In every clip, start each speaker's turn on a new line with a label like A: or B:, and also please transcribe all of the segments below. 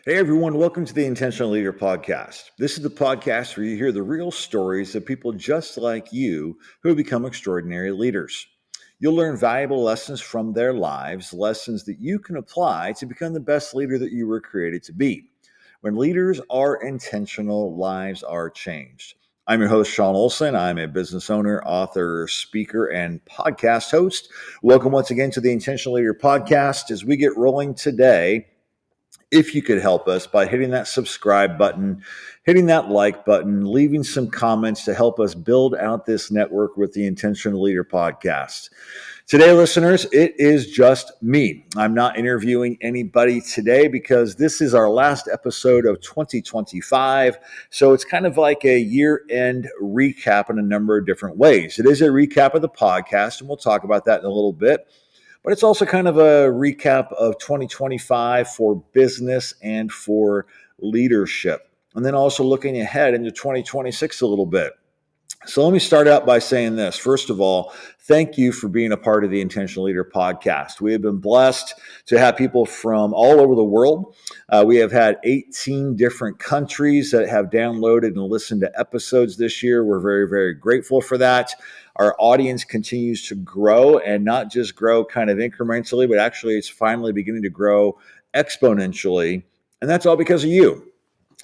A: Hey everyone, welcome to the Intentional Leader Podcast. This is the podcast where you hear the real stories of people just like you who have become extraordinary leaders. You'll learn valuable lessons from their lives, lessons that you can apply to become the best leader that you were created to be. When leaders are intentional, lives are changed. I'm your host, Sean Olson. I'm a business owner, author, speaker, and podcast host. Welcome once again to the Intentional Leader Podcast. As we get rolling today, if you could help us by hitting that subscribe button, hitting that like button, leaving some comments to help us build out this network with the Intentional Leader Podcast. Today, listeners, it is just me. I'm not interviewing anybody today because this is our last episode of 2025. So it's kind of like a year-end recap in a number of different ways. It is a recap of the podcast, and we'll talk about that in a little bit. But it's also kind of a recap of 2025 for business and for leadership. And then also looking ahead into 2026 a little bit. So let me start out by saying this. First of all, thank you for being a part of the Intentional Leader Podcast. We have been blessed to have people from all over the world. We have had 18 different countries that have downloaded and listened to episodes this year. We're very, very grateful for that. Our audience continues to grow, and not just grow kind of incrementally, but actually it's finally beginning to grow exponentially. And that's all because of you.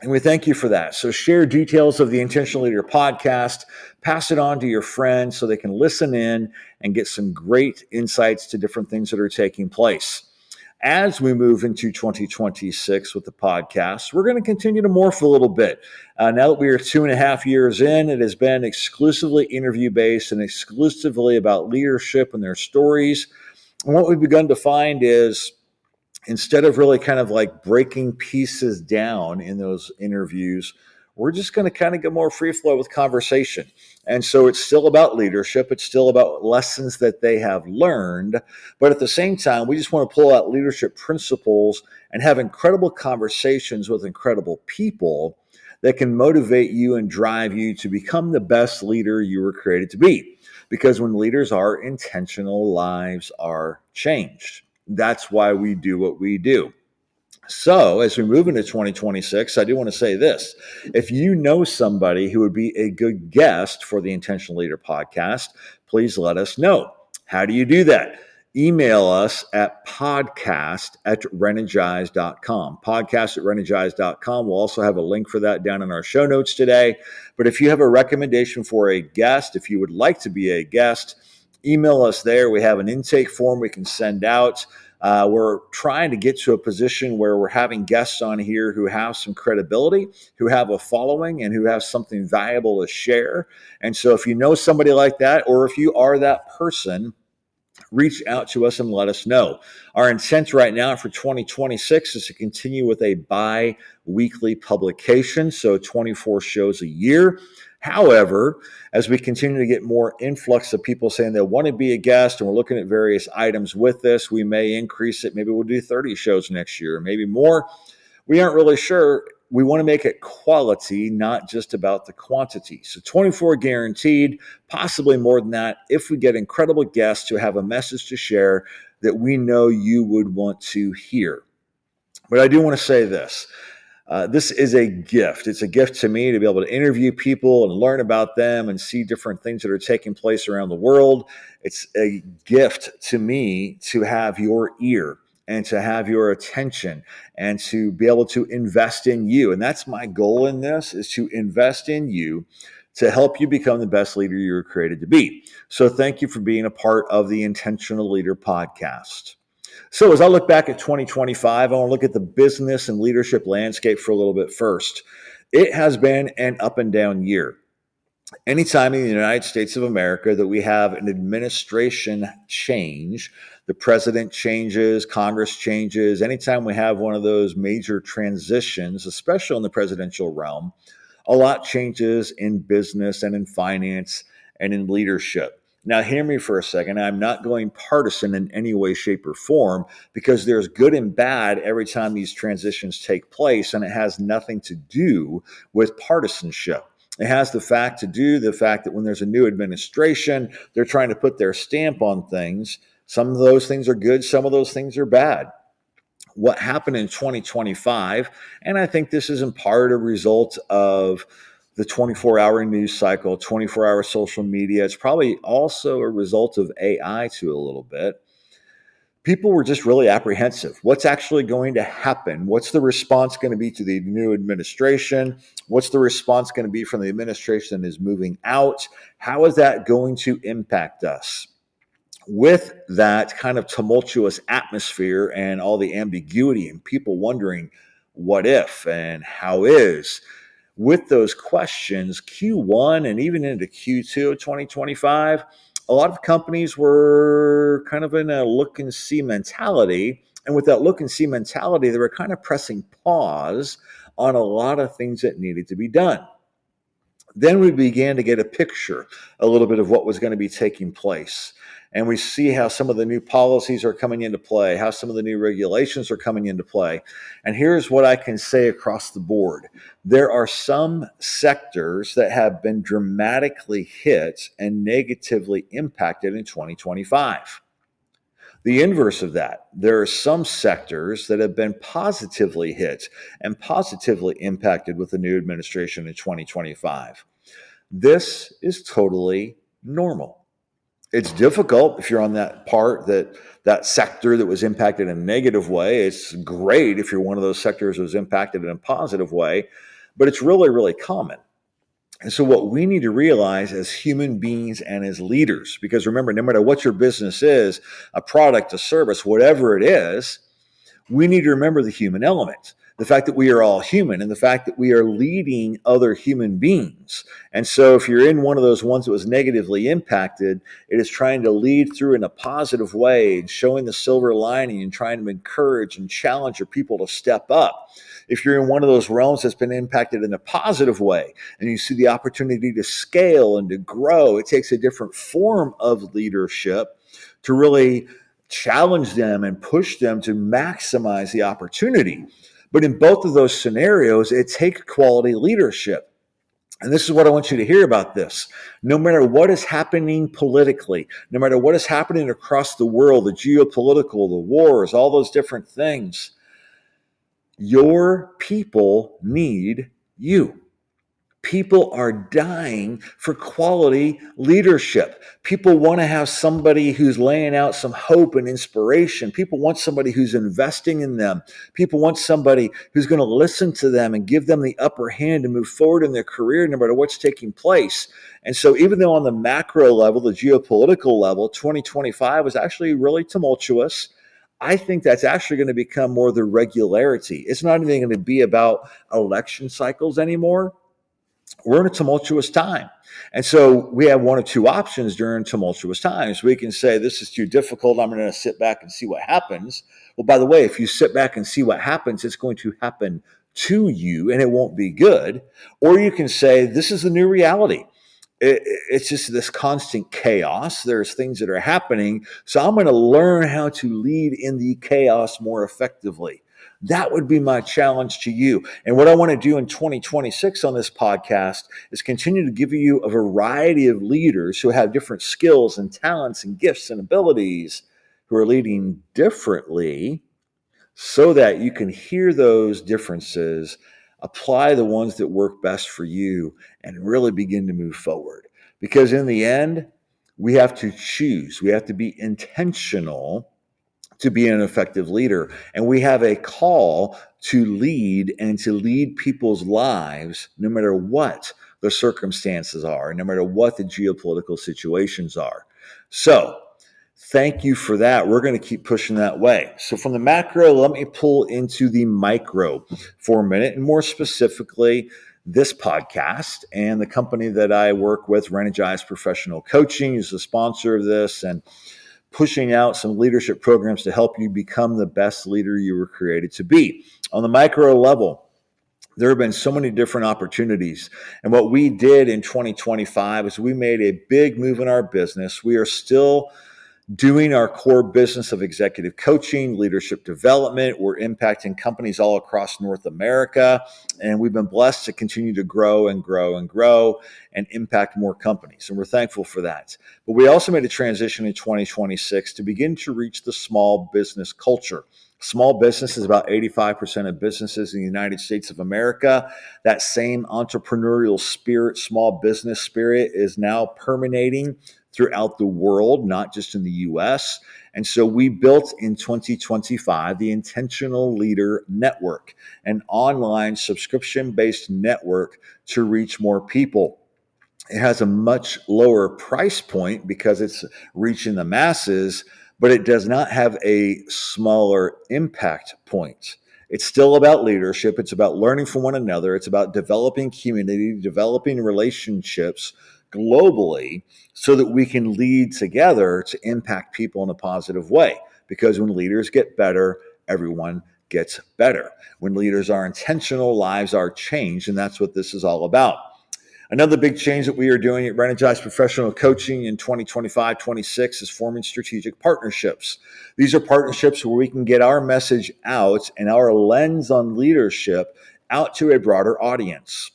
A: And we thank you for that. So share details of the Intentional Leader Podcast, pass it on to your friends so they can listen in and get some great insights to different things that are taking place. As we move into 2026 with the podcast, we're going to continue to morph a little bit. Now that we are 2.5 years in, it has been exclusively interview-based and exclusively about leadership and their stories. And what we've begun to find is, instead of really kind of like breaking pieces down in those interviews, we're just going to kind of get more free flow with conversation. And so it's still about leadership. It's still about lessons that they have learned. But at the same time, we just want to pull out leadership principles and have incredible conversations with incredible people that can motivate you and drive you to become the best leader you were created to be. Because when leaders are intentional, lives are changed. That's why we do what we do. So as we move into 2026, I do want to say this. If you know somebody who would be a good guest for the Intentional Leader Podcast, please let us know. How do you do that? Email us at podcast@renogize.com. Podcast@renogize.com. We'll also have a link for that down in our show notes today. But if you have a recommendation for a guest, if you would like to be a guest, email us there. We have an intake form we can send out. We're trying to get to a position where we're having guests on here who have some credibility, who have a following, and who have something valuable to share. And so if you know somebody like that, or if you are that person, reach out to us and let us know. Our intent right now for 2026 is to continue with a bi-weekly publication, so 24 shows a year. However, as we continue to get more influx of people saying they want to be a guest, and we're looking at various items with this, we may increase it. Maybe we'll do 30 shows next year, maybe more. We aren't really sure. We want to make it quality, not just about the quantity. So 24 guaranteed, possibly more than that, if we get incredible guests who have a message to share that we know you would want to hear. But I do want to say this. This is a gift. It's a gift to me to be able to interview people and learn about them and see different things that are taking place around the world. It's a gift to me to have your ear and to have your attention and to be able to invest in you. And that's my goal in this, is to invest in you to help you become the best leader you were created to be. So thank you for being a part of the Intentional Leader Podcast. So as I look back at 2025, I want to look at the business and leadership landscape for a little bit first. It has been an up and down year. Anytime in the United States of America that we have an administration change, the president changes, Congress changes, anytime we have one of those major transitions, especially in the presidential realm, a lot changes in business and in finance and in leadership. Now, hear me for a second. I'm not going partisan in any way, shape, or form, because there's good and bad every time these transitions take place, and it has nothing to do with partisanship. It has the fact that when there's a new administration, they're trying to put their stamp on things. Some of those things are good. Some of those things are bad. what happened in 2025, and I think this is in part a result of the 24-hour news cycle, 24-hour social media. It's probably also a result of AI to a little bit. People were just really apprehensive. What's actually going to happen? What's the response going to be to the new administration? What's the response going to be from the administration that is moving out? How is that going to impact us? With that kind of tumultuous atmosphere and all the ambiguity and people wondering what if and how is, with those questions, Q1 and even into Q2 of 2025, a lot of companies were kind of in a look and see mentality. And with that look and see mentality, they were kind of pressing pause on a lot of things that needed to be done. Then we began to get a picture, a little bit of what was going to be taking place. And we see how some of the new policies are coming into play, how some of the new regulations are coming into play. And here's what I can say across the board. There are some sectors that have been dramatically hit and negatively impacted in 2025. The inverse of that, there are some sectors that have been positively hit and positively impacted with the new administration in 2025. This is totally normal. It's difficult if you're on that part, that sector that was impacted in a negative way. It's great if you're one of those sectors that was impacted in a positive way, but it's really, really common. And so what we need to realize as human beings and as leaders, because remember, no matter what your business is, a product, a service, whatever it is, we need to remember the human element, the fact that we are all human and the fact that we are leading other human beings. And so if you're in one of those ones that was negatively impacted, it is trying to lead through in a positive way and showing the silver lining and trying to encourage and challenge your people to step up. If you're in one of those realms that's been impacted in a positive way and you see the opportunity to scale and to grow, it takes a different form of leadership to really challenge them and push them to maximize the opportunity. But in both of those scenarios, it takes quality leadership. And this is what I want you to hear about this. No matter what is happening politically, no matter what is happening across the world, the geopolitical, the wars, all those different things, your people need you. People are dying for quality leadership. People want to have somebody who's laying out some hope and inspiration. People want somebody who's investing in them. People want somebody who's going to listen to them and give them the upper hand and move forward in their career no matter what's taking place. And so even though on the macro level, the geopolitical level, 2025 was actually really tumultuous, I think that's actually going to become more the regularity. It's not even going to be about election cycles anymore. We're in a tumultuous time. And so we have one or two options during tumultuous times. We can say, this is too difficult. I'm going to sit back and see what happens. Well, by the way, if you sit back and see what happens, it's going to happen to you and it won't be good. Or you can say, this is the new reality. It's just this constant chaos. There's things that are happening. So I'm going to learn how to lead in the chaos more effectively. That would be my challenge to you. And what I want to do in 2026 on this podcast is continue to give you a variety of leaders who have different skills and talents and gifts and abilities who are leading differently so that you can hear those differences, apply the ones that work best for you, and really begin to move forward. Because in the end, we have to choose. We have to be intentional to be an effective leader. And we have a call to lead and to lead people's lives no matter what the circumstances are, no matter what the geopolitical situations are. So thank you for that. We're going to keep pushing that way. So from the macro, let me pull into the micro for a minute, and more specifically, this podcast and the company that I work with, Renogize Professional Coaching, is the sponsor of this and pushing out some leadership programs to help you become the best leader you were created to be. On the micro level, there have been so many different opportunities. And what we did in 2025 is we made a big move in our business. We are still doing our core business of executive coaching, leadership development. We're impacting companies all across North America, and we've been blessed to continue to grow and grow and grow and impact more companies. And we're thankful for that. But we also made a transition in 2026 to begin to reach the small business culture. Small business is about 85% of businesses in the United States of America. That same entrepreneurial spirit, small business spirit, is now permeating throughout the world, not just in the US. And so we built in 2025 the Intentional Leader Network, an online subscription-based network to reach more people. It has a much lower price point because it's reaching the masses, but it does not have a smaller impact point. It's still about leadership. It's about learning from one another. It's about developing community, developing relationships globally so that we can lead together to impact people in a positive way. Because when leaders get better, everyone gets better. When leaders are intentional, lives are changed. And that's what this is all about. Another big change that we are doing at Renogize Professional Coaching in 2025-26 is forming strategic partnerships. These are partnerships where we can get our message out and our lens on leadership out to a broader audience.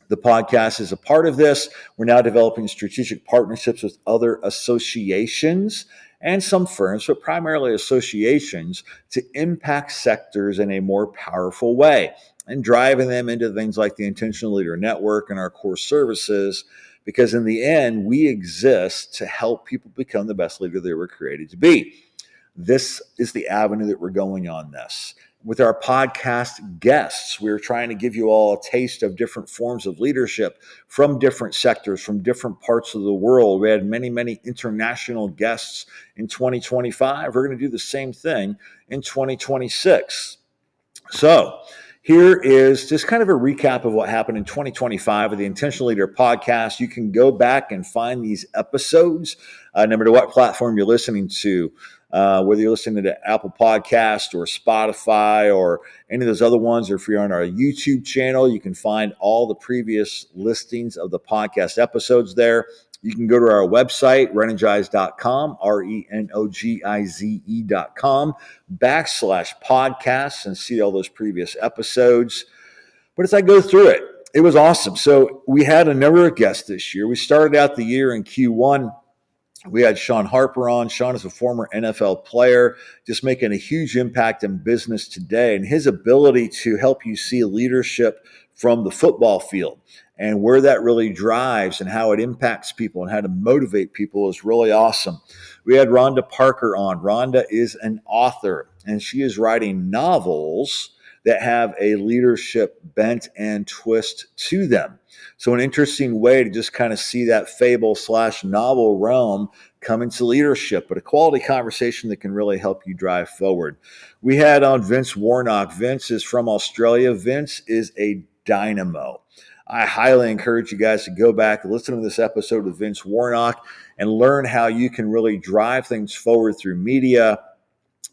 A: The podcast is a part of this. We're now developing strategic partnerships with other associations and some firms, but primarily associations, to impact sectors in a more powerful way and driving them into things like the Intentional Leader Network and our core services, because in the end, we exist to help people become the best leader they were created to be. This is the avenue that we're going on this. With our podcast guests, we're trying to give you all a taste of different forms of leadership from different sectors, from different parts of the world. We had many, many international guests in 2025. We're going to do the same thing in 2026. So here is just kind of a recap of what happened in 2025 with the Intentional Leader podcast. You can go back and find these episodes, no matter what platform you're listening to. Whether you're listening to Apple Podcast or Spotify or any of those other ones, or if you're on our YouTube channel, you can find all the previous listings of the podcast episodes there. You can go to our website, renogize.com, renogize.com, /podcasts, and see all those previous episodes. But as I go through it, it was awesome. So we had a number of guests this year. We started out the year in Q1. We had Sean Harper on. Sean is a former NFL player, just making a huge impact in business today. And his ability to help you see leadership from the football field and where that really drives and how it impacts people and how to motivate people is really awesome. We had Rhonda Parker on. Rhonda is an author, and she is writing novels that have a leadership bent and twist to them. So an interesting way to just kind of see that fable / novel realm come into leadership, but a quality conversation that can really help you drive forward. We had on Vince Warnock. Vince is from Australia. Vince is a dynamo. I highly encourage you guys to go back and listen to this episode of Vince Warnock and learn how you can really drive things forward through media,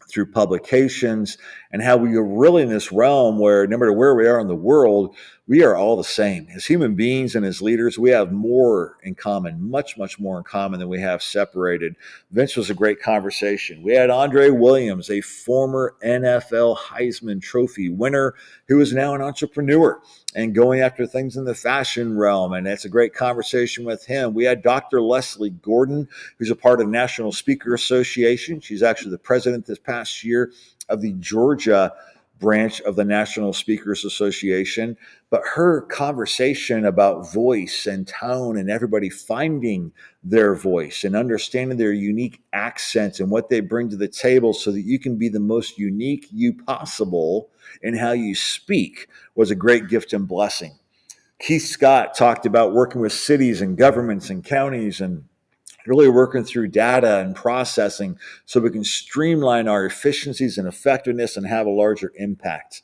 A: through publications, and how we are really in this realm where no matter where we are in the world, we are all the same. As human beings and as leaders, we have more in common, much, much more in common than we have separated. Vince was a great conversation. We had Andre Williams, a former NFL Heisman Trophy winner who is now an entrepreneur and going after things in the fashion realm. And that's a great conversation with him. We had Dr. Leslie Gordon, who's a part of National Speaker Association. She's actually the president this past year of the Georgia branch of the National Speakers Association. But her conversation about voice and tone and everybody finding their voice and understanding their unique accents and what they bring to the table so that you can be the most unique you possible in how you speak was a great gift and blessing. Keith Scott talked about working with cities and governments and counties and really working through data and processing so we can streamline our efficiencies and effectiveness and have a larger impact.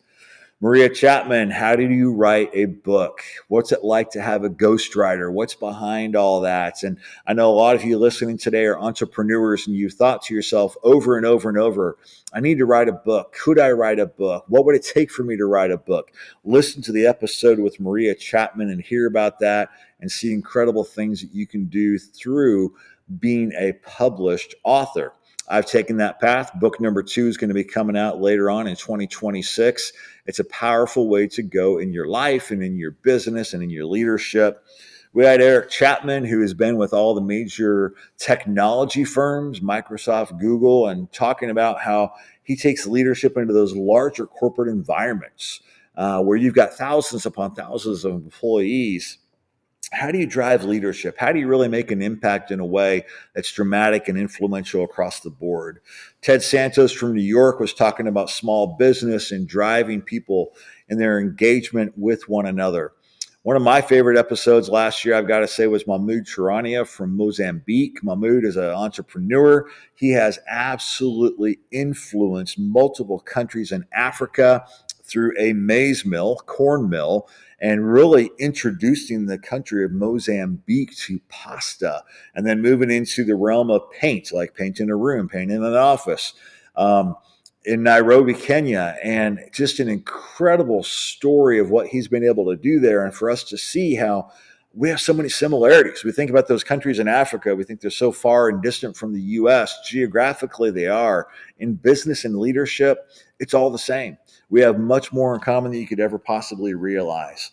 A: Maria Chapman, how do you write a book? What's it like to have a ghostwriter? What's behind all that? And I know a lot of you listening today are entrepreneurs and you've thought to yourself over and over and over, I need to write a book. Could I write a book? What would it take for me to write a book? Listen to the episode with Maria Chapman and hear about that and see incredible things that you can do through being a published author. I've taken that path. Book number 2 is going to be coming out later on in 2026. It's a powerful way to go in your life and in your business and in your leadership. We had Eric Chapman, who has been with all the major technology firms, Microsoft, Google, and talking about how He takes leadership into those larger corporate environments where you've got thousands upon thousands of employees. How do you drive leadership? How do you really make an impact in a way that's dramatic and influential across the board? Ted Santos from New York was talking about small business and driving people in their engagement with one another. One of my favorite episodes last year, I've got to say, was Mahmoud Charania from Mozambique. Mahmoud is an entrepreneur. He has absolutely influenced multiple countries in Africa through a maize mill, corn mill, and really introducing the country of Mozambique to pasta, and then moving into the realm of paint, like paint in a room, paint in an office. In Nairobi, Kenya, and just an incredible story of what he's been able to do there. And for us to see how we have so many similarities. We think about those countries in Africa. We think they're so far and distant from the U.S. Geographically, they are. In business and leadership, it's all the same. We have much more in common than you could ever possibly realize.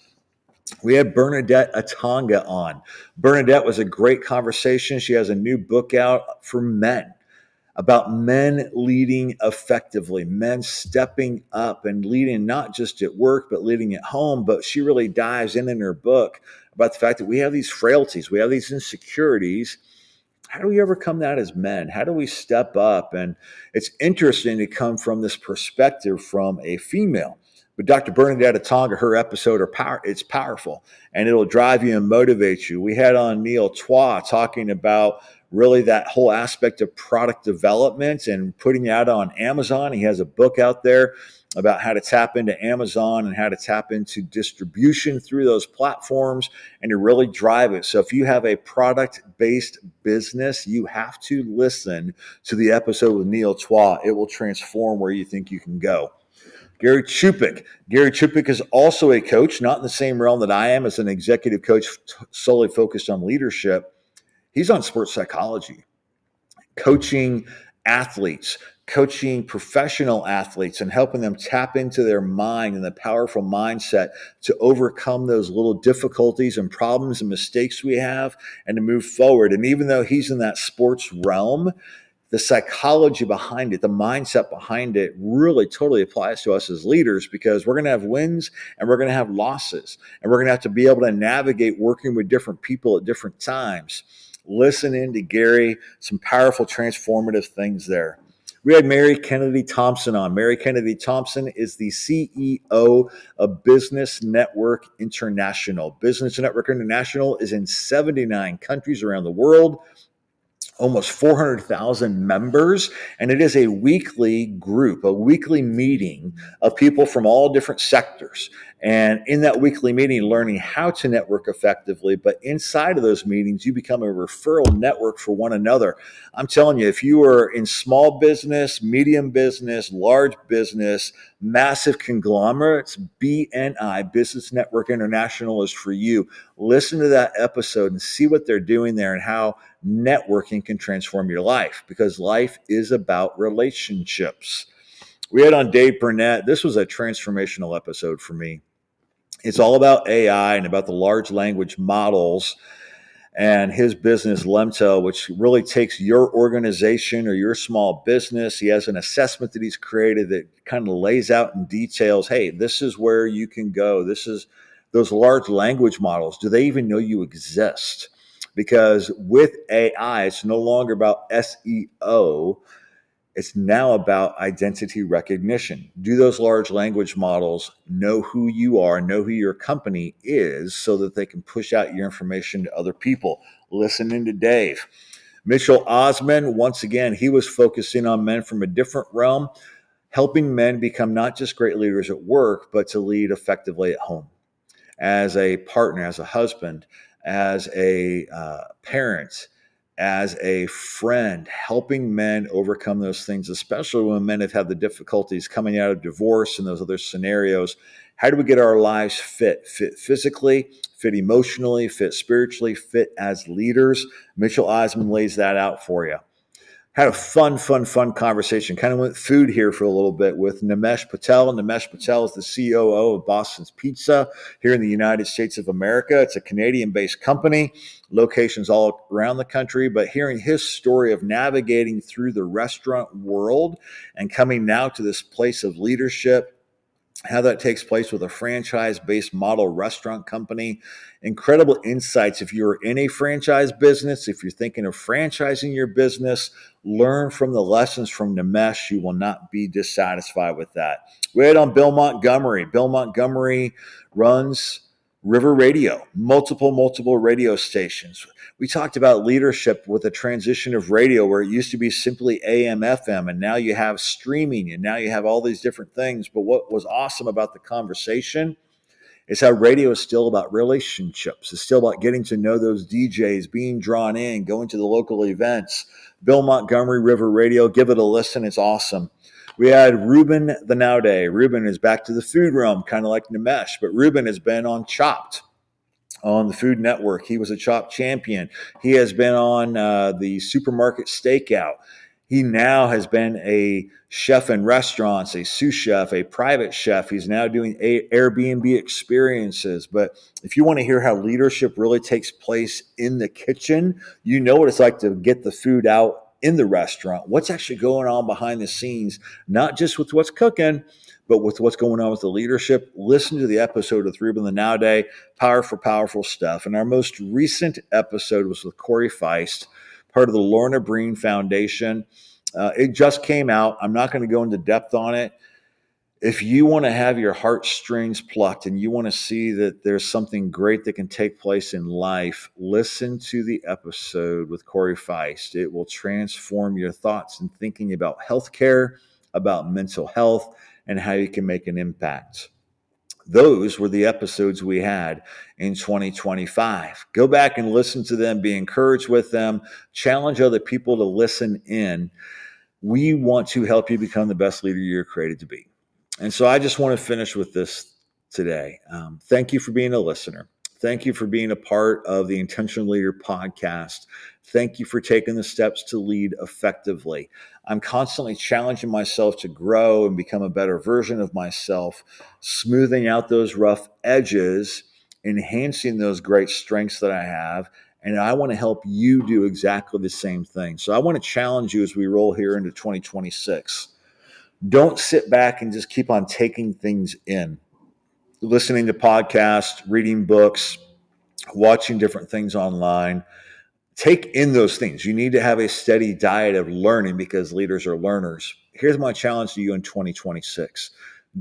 A: We had Bernadette Atanga on. Bernadette was a great conversation. She has a new book out for men about men leading effectively, men stepping up and leading not just at work, but leading at home. But she really dives in her book about the fact that we have these frailties, we have these insecurities. How do we overcome that as men? How do we step up? And it's interesting to come from this perspective from a female. But Dr. Bernadette Atanga, her episode, it's powerful, and it'll drive you and motivate you. We had on Neil Twa talking about really that whole aspect of product development and putting it out on Amazon. He has a book out there about how to tap into Amazon and how to tap into distribution through those platforms and to really drive it. So if you have a product-based business, you have to listen to the episode with Neil Twa. It will transform where you think you can go. Gary Chupik. Gary Chupik is also a coach, not in the same realm that I am as an executive coach solely focused on leadership. He's on sports psychology, coaching athletes, coaching professional athletes, and helping them tap into their mind and the powerful mindset to overcome those little difficulties and problems and mistakes we have and to move forward. And even though he's in that sports realm, the psychology behind it, the mindset behind it really totally applies to us as leaders, because we're going to have wins and we're going to have losses, and we're going to have to be able to navigate working with different people at different times. Listen in to Gary, some powerful transformative things there. We had Mary Kennedy Thompson on. Mary Kennedy Thompson is the CEO of Business Network International. Business Network International is in 79 countries around the world, almost 400,000 members, and it is a weekly group, a weekly meeting of people from all different sectors. And in that weekly meeting, learning how to network effectively, but inside of those meetings, you become a referral network for one another. I'm telling you, if you are in small business, medium business, large business, massive conglomerates, BNI, Business Network International, is for you. Listen to that episode and see what they're doing there and how networking can transform your life, because life is about relationships. We had on Dave Burnett. This was a transformational episode for me. It's all about AI and about the large language models and his business, Lemto, which really takes your organization or your small business. He has an assessment that he's created that kind of lays out in details, hey, this is where you can go. This is those large language models. Do they even know you exist? Because with AI, it's no longer about SEO. It's now about identity recognition. Do those large language models know who you are, know who your company is, so that they can push out your information to other people? Listen in to Dave. Mitchell Osman, once again, he was focusing on men from a different realm, helping men become not just great leaders at work, but to lead effectively at home, as a partner, as a husband, as a parent, as a friend, helping men overcome those things, especially when men have had the difficulties coming out of divorce and those other scenarios. How do we get our lives fit physically, fit emotionally, fit spiritually, fit as leaders? Mitchell Eisman lays that out for you. Had a fun conversation. Kind of went food here for a little bit with Nimesh Patel. Nimesh Patel is the COO of Boston's Pizza here in the United States of America. It's a Canadian-based company, locations all around the country. But hearing his story of navigating through the restaurant world and coming now to this place of leadership, how that takes place with a franchise-based model restaurant company. Incredible insights. If you're in a franchise business, if you're thinking of franchising your business, learn from the lessons from Nimesh. You will not be dissatisfied with that. We had on Bill Montgomery. Bill Montgomery runs River Radio, multiple radio stations. We talked about leadership with the transition of radio where it used to be simply AM, FM, and now you have streaming and now you have all these different things. But what was awesome about the conversation is how radio is still about relationships. It's still about getting to know those DJs, being drawn in, going to the local events. Bill Montgomery, River Radio, give it a listen. It's awesome. We had Ruben the Nowday. Ruben is back to the food realm, kind of like Nimesh, but Ruben has been on Chopped on the Food Network. He was a Chopped champion. He has been on the Supermarket Stakeout. He now has been a chef in restaurants, a sous chef, a private chef. He's now doing Airbnb experiences. But if you want to hear how leadership really takes place in the kitchen, you know what it's like to get the food out in the restaurant, what's actually going on behind the scenes, not just with what's cooking, but with what's going on with the leadership. Listen to the episode with Ruben the Nowday. Powerful stuff. And our most recent episode was with Corey Feist, part of the Lorna Breen Foundation. It just came out. I'm not going to go into depth on it. If you want to have your heartstrings plucked and you want to see that there's something great that can take place in life, listen to the episode with Corey Feist. It will transform your thoughts and thinking about healthcare, about mental health, and how you can make an impact. Those were the episodes we had in 2025. Go back and listen to them, be encouraged with them, challenge other people to listen in. We want to help you become the best leader you're created to be. And so I just want to finish with this today. Thank you for being a listener. Thank you for being a part of the Intentional Leader podcast. Thank you for taking the steps to lead effectively. I'm constantly challenging myself to grow and become a better version of myself, smoothing out those rough edges, enhancing those great strengths that I have. And I want to help you do exactly the same thing. So I want to challenge you as we roll here into 2026. Don't sit back and just keep on taking things in, listening to podcasts, reading books, watching different things online. Take in those things. You need to have a steady diet of learning because leaders are learners. Here's my challenge to you in 2026.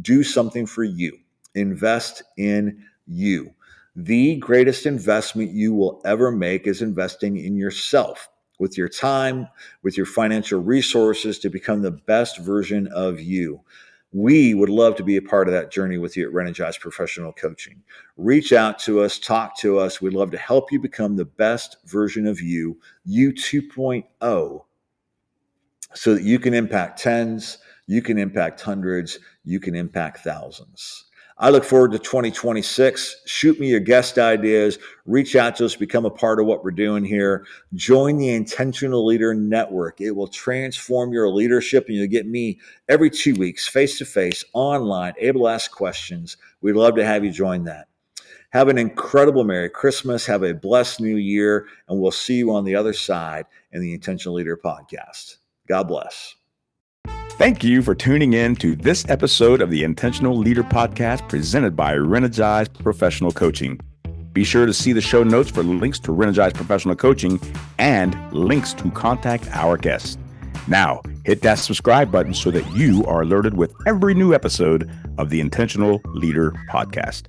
A: Do something for you. Invest in you. The greatest investment you will ever make is investing in yourself, with your time, with your financial resources to become the best version of you. We would love to be a part of that journey with you at Renogize Professional Coaching. Reach out to us, talk to us. We'd love to help you become the best version of you 2.0, so that you can impact tens, you can impact hundreds, you can impact thousands. I look forward to 2026. Shoot me your guest ideas. Reach out to us. Become a part of what we're doing here. Join the Intentional Leader Network. It will transform your leadership, and you'll get me every 2 weeks, face-to-face, online, able to ask questions. We'd love to have you join that. Have an incredible Merry Christmas. Have a blessed New Year, and we'll see you on the other side in the Intentional Leader podcast. God bless.
B: Thank you for tuning in to this episode of the Intentional Leader Podcast presented by Renogize Professional Coaching. Be sure to see the show notes for links to Renogize Professional Coaching and links to contact our guests. Now, hit that subscribe button so that you are alerted with every new episode of the Intentional Leader Podcast.